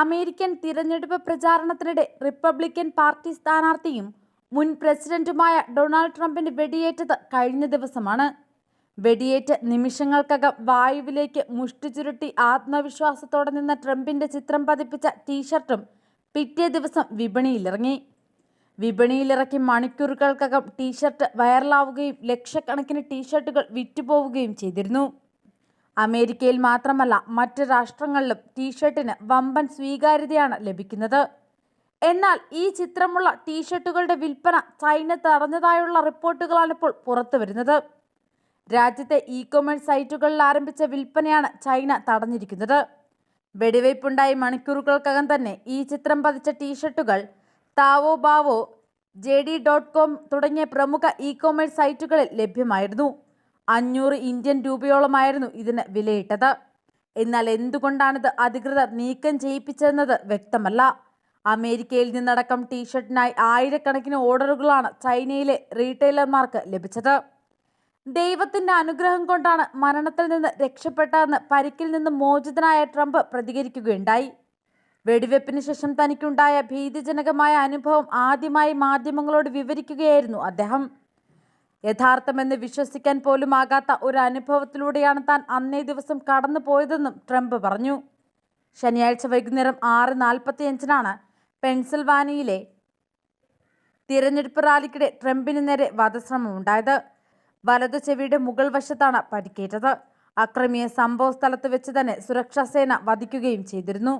American തിരഞ്ഞെടുപ്പ് പ്രചാരണത്തിനിടെ Republican party സ്ഥാനാർത്ഥിയും മുൻ പ്രസിഡന്റുമായ ഡൊണാൾഡ് ട്രംപിന് വെടിയേറ്റത് കഴിഞ്ഞ ദിവസമാണ്. വെടിയേറ്റ് നിമിഷങ്ങൾക്കകം വായുവിലേക്ക് മുഷ്ടി ചുരുട്ടി ആത്മവിശ്വാസത്തോടെ നിന്ന ട്രംപിന്റെ ചിത്രം പതിപ്പിച്ച ടീഷർട്ടും പിറ്റേ ദിവസം വിപണിയിലിറങ്ങി. വിപണിയിലിറക്കി മണിക്കൂറുകൾക്കകം ടീഷർട്ട് വൈറലാവുകയും ലക്ഷക്കണക്കിന് ടീഷർട്ടുകൾ വിറ്റുപോവുകയും ചെയ്തിരുന്നു. അമേരിക്കയിൽ മാത്രമല്ല മറ്റ് രാഷ്ട്രങ്ങളിലും ടീഷർട്ടിന് വമ്പൻ സ്വീകാര്യതയാണ് ലഭിക്കുന്നത്. എന്നാൽ ഈ ചിത്രമുള്ള ടീഷർട്ടുകളുടെ വിൽപ്പന ചൈന തടഞ്ഞതായുള്ള റിപ്പോർട്ടുകളാണിപ്പോൾ പുറത്തുവരുന്നത്. രാജ്യത്തെ ഇ-കൊമേഴ്സ് സൈറ്റുകളിൽ ആരംഭിച്ച വിൽപ്പനയാണ് ചൈന തടഞ്ഞിരിക്കുന്നത്. വെടിവയ്പുണ്ടായി മണിക്കൂറുകൾക്കകം തന്നെ ഈ ചിത്രം പതിച്ച ടീഷർട്ടുകൾ താവോബാവോ, JD.com തുടങ്ങിയ പ്രമുഖ ഇ-കൊമേഴ്സ് സൈറ്റുകളിൽ ലഭ്യമായിരുന്നു. 500 ഇന്ത്യൻ രൂപയോളമായിരുന്നു ഇതിന് വിലയിട്ടത്. എന്നാൽ എന്തുകൊണ്ടാണിത് അധികൃതർ നീക്കം ചെയ്യിപ്പിച്ചതെന്നത് വ്യക്തമല്ല. അമേരിക്കയിൽ നിന്നടക്കം ടീഷർട്ടിനായി ആയിരക്കണക്കിന് ഓർഡറുകളാണ് ചൈനയിലെ റീറ്റെയിലർമാർക്ക് ലഭിച്ചത്. ദൈവത്തിന്റെ അനുഗ്രഹം കൊണ്ടാണ് മരണത്തിൽ നിന്ന് രക്ഷപ്പെട്ടതെന്ന് പരിക്കിൽ നിന്ന് മോചിതനായ ട്രംപ് പ്രതികരിക്കുകയുണ്ടായി. വെടിവെപ്പിന് ശേഷം തനിക്കുണ്ടായ ഭീതിജനകമായ അനുഭവം ആദ്യമായി മാധ്യമങ്ങളോട് വിവരിക്കുകയായിരുന്നു അദ്ദേഹം. യഥാർത്ഥമെന്ന് വിശ്വസിക്കാൻ പോലും ആകാത്ത ഒരു അനുഭവത്തിലൂടെയാണ് താൻ അന്നേ ദിവസം കടന്നു പോയതെന്നും ട്രംപ് പറഞ്ഞു. ശനിയാഴ്ച വൈകുന്നേരം 6:45 പെൻസിൽവാനിയയിലെ തിരഞ്ഞെടുപ്പ് റാലിക്കിടെ ട്രംപിന് നേരെ വധശ്രമം ഉണ്ടായത്. വലതു ചെവിയുടെ മുകൾ വശത്താണ് പരിക്കേറ്റത്. അക്രമിയെ സംഭവ സ്ഥലത്ത് വെച്ച് തന്നെ സുരക്ഷാ സേന വധിക്കുകയും ചെയ്തിരുന്നു.